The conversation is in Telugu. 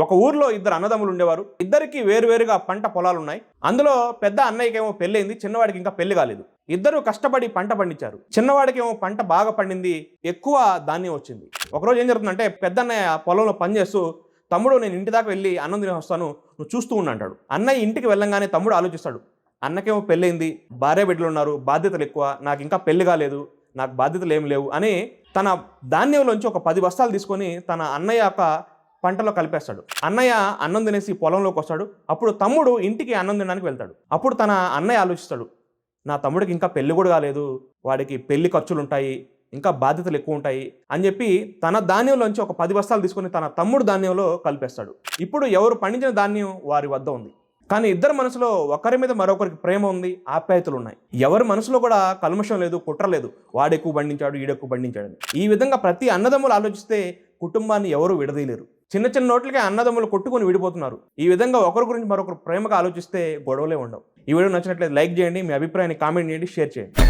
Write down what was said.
ఒక ఊర్లో ఇద్దరు అన్నదమ్ములు ఉండేవారు. ఇద్దరికి వేరువేరుగా పంట పొలాలున్నాయి. అందులో పెద్ద అన్నయ్యకేమో పెళ్ళైంది, చిన్నవాడికి ఇంకా పెళ్లి కాలేదు. ఇద్దరు కష్టపడి పంట పండించారు. చిన్నవాడికేమో పంట బాగా పండింది, ఎక్కువ ధాన్యం వచ్చింది. ఒకరోజు ఏం జరుగుతుందంటే పెద్ద అన్నయ్య పొలంలో పనిచేస్తూ, తమ్ముడు నేను ఇంటి దాకా వెళ్ళి అన్నం తిని వస్తాను, నువ్వు చూస్తూ ఉండు అంటాడు. అన్నయ్య ఇంటికి వెళ్ళంగానే తమ్ముడు ఆలోచిస్తాడు, అన్నకేమో పెళ్ళైంది, భార్య బిడ్డలు ఉన్నారు, బాధ్యతలు ఎక్కువ, నాకు ఇంకా పెళ్లి కాలేదు, నాకు బాధ్యతలు ఏమి లేవు అని తన ధాన్యంలోంచి ఒక 10 బస్తాలు తీసుకొని తన అన్నయ్య యొక్క పంటలో కలిపేస్తాడు. అన్నయ్య అన్నం తినేసి పొలంలోకి వస్తాడు. అప్పుడు తమ్ముడు ఇంటికి అన్నం తినడానికి వెళ్తాడు. అప్పుడు తన అన్నయ్య ఆలోచిస్తాడు, నా తమ్ముడికి ఇంకా పెళ్లి కూడా కాలేదు, వాడికి పెళ్లి ఖర్చులు ఉంటాయి, ఇంకా బాధ్యతలు ఎక్కువ ఉంటాయి అని చెప్పి తన ధాన్యంలోంచి ఒక 10 బస్తాలు తీసుకొని తన తమ్ముడు ధాన్యంలో కలిపేస్తాడు. ఇప్పుడు ఎవరు పండించిన ధాన్యం వారి వద్ద ఉంది. కానీ ఇద్దరు మనసులో ఒకరి మీద మరొకరికి ప్రేమ ఉంది, ఆప్యాయతలు ఉన్నాయి. ఎవరి మనసులో కూడా కల్మషం లేదు, కుట్ర లేదు, వాడెక్కువ పండించాడు, ఈడెక్కువ పండించాడు. ఈ విధంగా ప్రతి అన్నదమ్ములు ఆలోచిస్తే కుటుంబాన్ని ఎవరు విడదీయలేరు. చిన్న చిన్న నోట్లకే అన్నదమ్ములు కొట్టుకొని విడిపోతున్నారు. ఈ విధంగా ఒకరి గురించి మరొకరు ప్రేమగా ఆలోచిస్తే గొడవలే ఉండవు. ఈ వీడియో నచ్చినట్లయితే లైక్ చేయండి, మీ అభిప్రాయాన్ని కామెంట్ చేయండి, షేర్ చేయండి.